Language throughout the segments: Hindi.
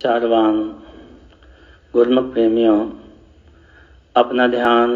चारवान गुरुमुख प्रेमियों, अपना ध्यान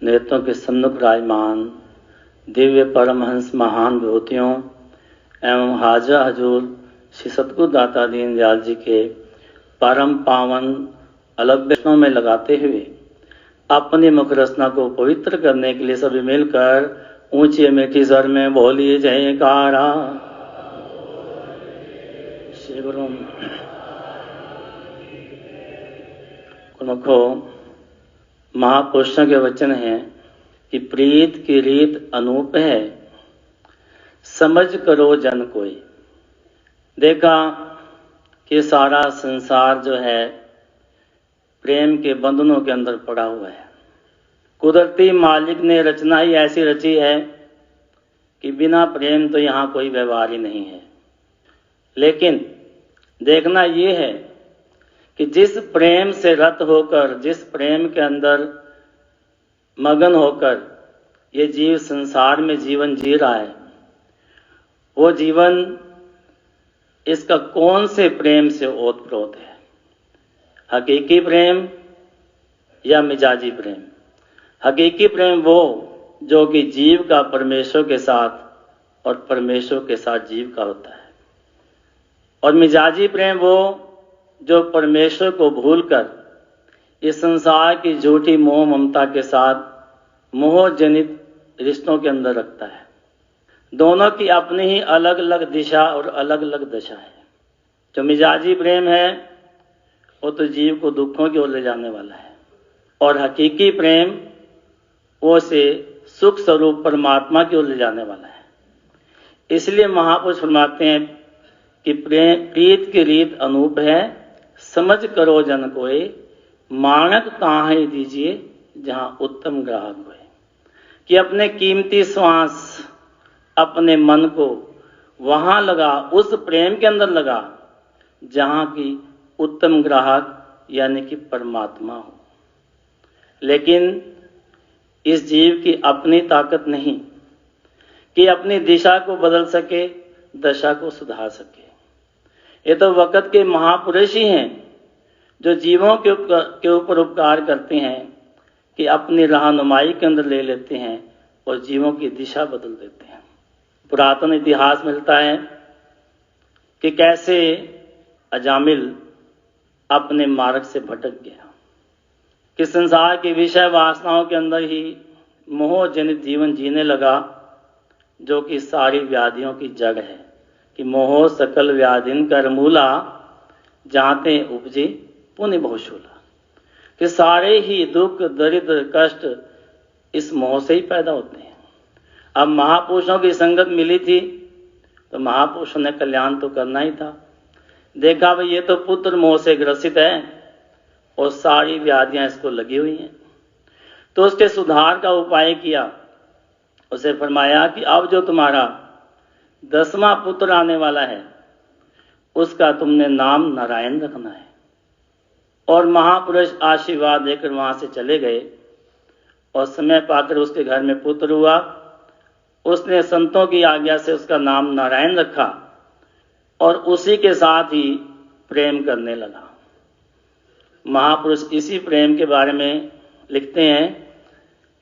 नेत्रों के सन्मुख विराजमान दिव्य परमहंस महान विभूतियों एवं हाजरा हजूर श्री सतगुरु दाता दीन दयाल जी के परम पावन अलग वैष्णव में लगाते हुए अपनी मुख रचना को पवित्र करने के लिए सभी मिलकर ऊंची मीठी स्वर में बोलिए जयकारा। श्री गुरु गुरुमुखों, महापुरुषों के वचन हैं कि प्रीत की रीत अनूप है, समझ करो जन कोई। देखा कि सारा संसार जो है प्रेम के बंधनों के अंदर पड़ा हुआ है। कुदरती मालिक ने रचना ही ऐसी रची है कि बिना प्रेम तो यहाँ कोई व्यवहार ही नहीं है। लेकिन देखना ये है कि जिस प्रेम से रत होकर, जिस प्रेम के अंदर मगन होकर ये जीव संसार में जीवन जी रहा है, वो जीवन इसका कौन से प्रेम से ओतप्रोत है? हकीकी प्रेम या मिजाजी प्रेम? हकीकी प्रेम वो जो कि जीव का परमेश्वर के साथ और परमेश्वर के साथ जीव का होता है, और मिजाजी प्रेम वो जो परमेश्वर को भूलकर इस संसार की झूठी मोह ममता के साथ मोह जनित रिश्तों के अंदर रखता है। दोनों की अपनी ही अलग अलग दिशा और अलग अलग दशा है। जो मिजाजी प्रेम है वो तो जीव को दुखों की ओर ले जाने वाला है, और हकीकी प्रेम वो से सुख स्वरूप परमात्मा की ओर ले जाने वाला है। इसलिए महापुरुष फरमाते हैं कि प्रीत की रीत अनूप है, समझ करो जन कोई, मानक ताहे दीजिए जहां उत्तम ग्राहक होए। कि अपने कीमती श्वास, अपने मन को वहां लगा, उस प्रेम के अंदर लगा जहां की उत्तम ग्राहक यानी कि परमात्मा हो। लेकिन इस जीव की अपनी ताकत नहीं कि अपनी दिशा को बदल सके, दशा को सुधार सके। ये तो वक़्त के महापुरुष ही हैं जो जीवों के ऊपर उपकार करते हैं कि अपनी रहनुमाई के अंदर ले लेते हैं और जीवों की दिशा बदल देते हैं। पुरातन इतिहास मिलता है कि कैसे अजामिल अपने मार्ग से भटक गया, कि संसार की विषय वासनाओं के अंदर ही मोह जनित जीवन जीने लगा, जो कि सारी व्याधियों की जड़ है। कि मोह सकल व्याधिन कर मूला, जाते उपजे पुण्य बहुशूला। कि सारे ही दुख दरिद्र कष्ट इस मोह से ही पैदा होते हैं। अब महापुरुषों की संगत मिली थी तो महापुरुषों ने कल्याण तो करना ही था। देखा भाई ये तो पुत्र मोह से ग्रसित है और सारी व्याधियां इसको लगी हुई हैं, तो उसके सुधार का उपाय किया। उसे फरमाया कि अब जो तुम्हारा 10वां पुत्र आने वाला है उसका तुमने नाम नारायण रखना है। और महापुरुष आशीर्वाद देकर वहां से चले गए और समय पाकर उसके घर में पुत्र हुआ। उसने संतों की आज्ञा से उसका नाम नारायण रखा और उसी के साथ ही प्रेम करने लगा। महापुरुष इसी प्रेम के बारे में लिखते हैं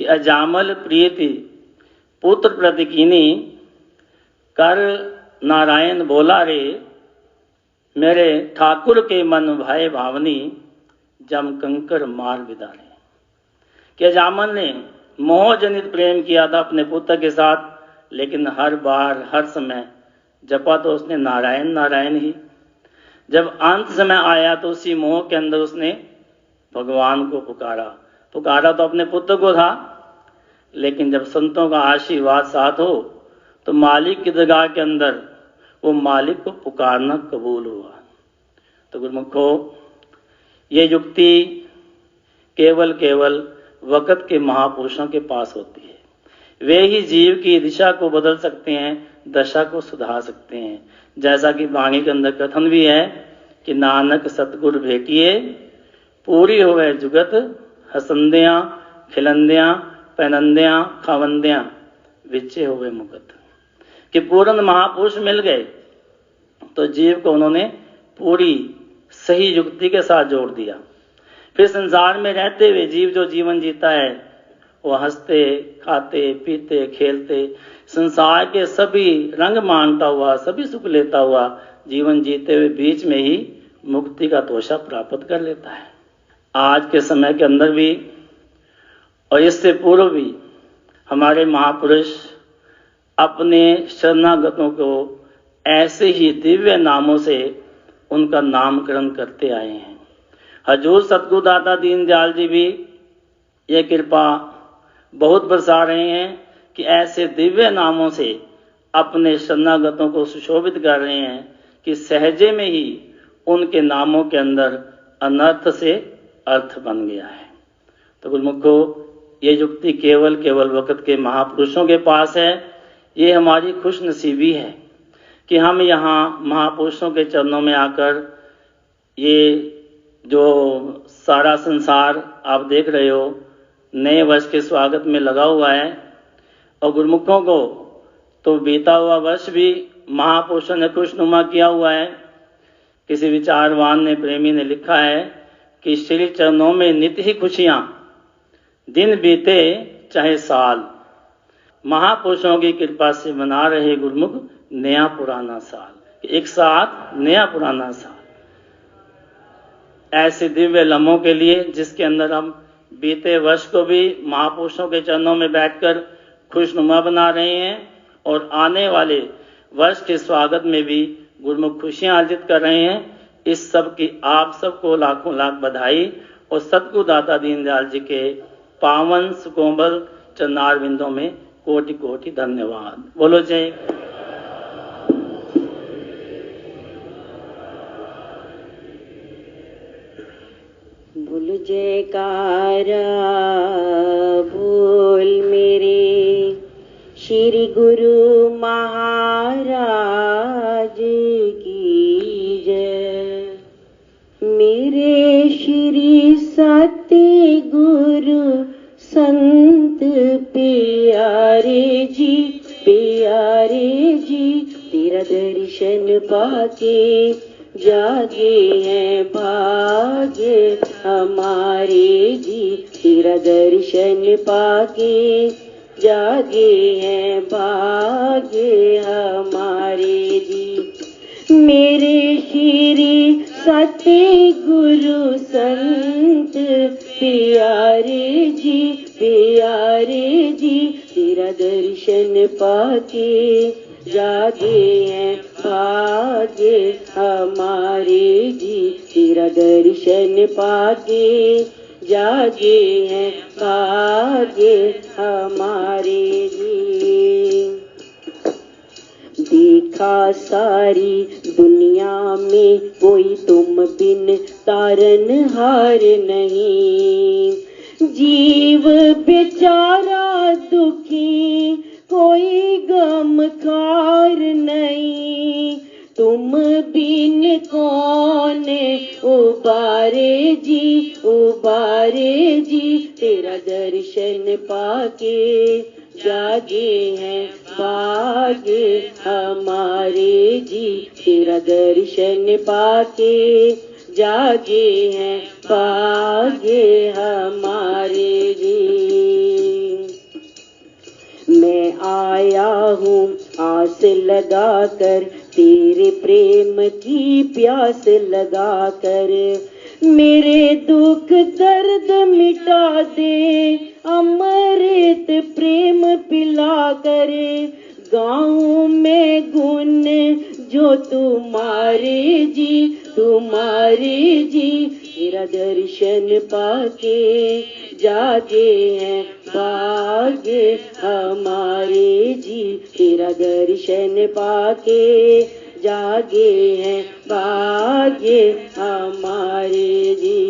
कि अजामल प्रीति पुत्र प्रतिकीनी, कर नारायण बोला रे, मेरे ठाकुर के मन भाई भावनी, जम कंकर मार विदारे। कि अजामल ने मोह जनित प्रेम किया था अपने पुत्र के साथ, लेकिन हर बार हर समय जपा तो उसने नारायण नारायण ही। जब अंत समय आया तो उसी मोह के अंदर उसने भगवान को पुकारा तो अपने पुत्र को था, लेकिन जब संतों का आशीर्वाद साथ हो तो मालिक की दरगाह के अंदर वो मालिक को पुकारना कबूल हुआ। तो गुरुमुखों, ये युक्ति केवल वक़्त के महापुरुषों के पास होती है। वे ही जीव की दिशा को बदल सकते हैं, दशा को सुधार सकते हैं। जैसा कि वाणी के अंदर कथन भी है कि नानक सतगुर भेटिए, पूरी होवे जुगत, हसंदियां खिलंदियां पैनंदियां खावंदियां, विचे होवे मुगत। कि पूर्ण महापुरुष मिल गए तो जीव को उन्होंने पूरी सही युक्ति के साथ जोड़ दिया। फिर संसार में रहते हुए जीव जो जीवन जीता है वो हंसते खाते पीते खेलते संसार के सभी रंग मानता हुआ सभी सुख लेता हुआ जीवन जीते हुए बीच में ही मुक्ति का तोषा प्राप्त कर लेता है। आज के समय के अंदर भी और इससे पूर्व भी हमारे महापुरुष अपने शरणागतों को ऐसे ही दिव्य नामों से उनका नामकरण करते आए हैं। हजूर सतगुरु दाता दीनदयाल जी भी ये कृपा बहुत बरसा रहे हैं कि ऐसे दिव्य नामों से अपने शरणागतों को सुशोभित कर रहे हैं कि सहजे में ही उनके नामों के अंदर अनर्थ से अर्थ बन गया है। तो गुरुमुखो, ये युक्ति केवल वक्त के महापुरुषों के पास है। ये हमारी खुश नसीबी है कि हम यहाँ महापुरुषों के चरणों में आकर ये जो सारा संसार आप देख रहे हो नए वर्ष के स्वागत में लगा हुआ है। और गुरुमुखों को तो बीता हुआ वर्ष भी महापुरुषों ने खुशनुमा किया हुआ है। किसी विचारवान ने प्रेमी ने लिखा है कि श्री चरणों में नित्य ही खुशियाँ, दिन बीते चाहे साल, महापुरुषों की कृपा से मना रहे गुरुमुख नया पुराना साल, एक साथ नया पुराना साल। ऐसे दिव्य लम्हों के लिए जिसके अंदर हम बीते वर्ष को भी महापुरुषों के चरणों में बैठकर खुशनुमा बना रहे हैं और आने वाले वर्ष के स्वागत में भी गुरुमुख खुशियां अर्जित कर रहे हैं। इस सब की आप सबको लाखों लाख बधाई और सतगुरु दाता दीनदयाल जी के पावन सुकोमल चरणार बिंदों में कोटि कोटि धन्यवाद। बोलो जय। बोल जयकारा बोल मेरे श्री गुरु महाराज की जय। मेरे श्री सत्य गुरु संत प्यारे जी तेरा दर्शन पाके जागे हैं भाग्य हमारे जी। तेरा दर्शन पाके जागे हैं भाग्य हमारे जी। मेरे श्री सत्य गुरु संत प्यारे जी तेरा दर्शन पाके जागे हैं भाग्य हमारे जी। तेरा दर्शन पाके जागे हैं भाग्य हमारे जी। देखा सारी दुनिया में कोई तुम बिन तारन हार नहीं। जीव बेचारा दुखी कोई गम खार नहीं। तुम बिन कौन उबारे जी तेरा दर्शन पाके जागे हैं भाग्य हमारे जी। तेरा दर्शन पाके जागे हैं भाग्य हमारे जी। मैं आया हूँ आस लगा कर तेरे प्रेम की प्यास लगा कर। मेरे दुख दर्द मिटा दे अमृत प्रेम पिला कर। गाँव में गुण जो तुम्हारे जी तेरा दर्शन पाके जागे हैं भाग्य हमारे जी। तेरा दर्शन पाके जागे हैं भाग्य हमारे जी।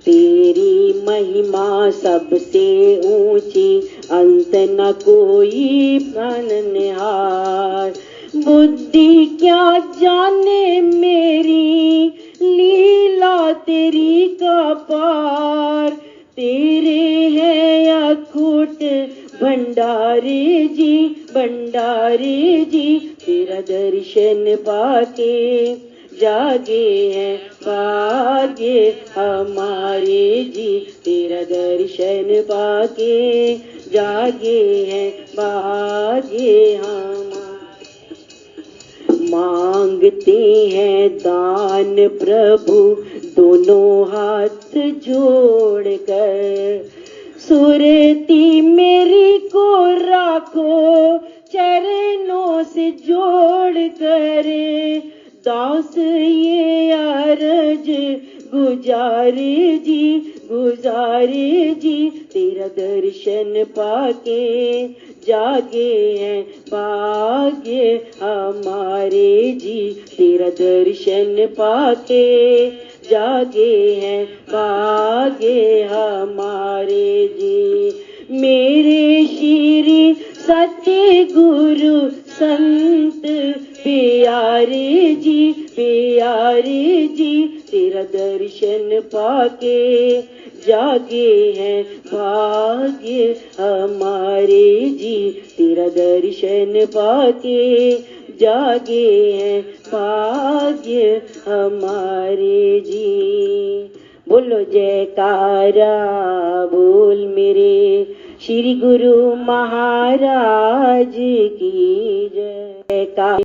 तेरी महिमा सबसे ऊंची अंत न कोई प्राणनिहार। बुद्धि क्या जाने मेरी लीला तेरी का पार। तेरे हैं अखूट भंडारे जी तेरा दर्शन पाके जागे हैं भाग्य हमारे जी, तेरा दर्शन पाके जागे हैं भाग्य हमारे। मांगते हैं दान प्रभु दोनों हाथ जोड़कर, सुरती मेरी को राखो चरणों से जोड़ कर। दास ये अरज गुजारे जी, तेरा दर्शन पाके जागे हैं भाग्य हमारे जी, तेरा दर्शन पाके जागे हैं भाग्य हमारे जी। मेरे श्री सत्य गुरु संत प्यारे जी, तेरा दर्शन पाके जागे हैं भाग्य हमारे जी, तेरा दर्शन पाके जागे हैं भाग्य हमारे जी। बोलो जयकारा बोल मेरे श्री गुरु महाराज की जय।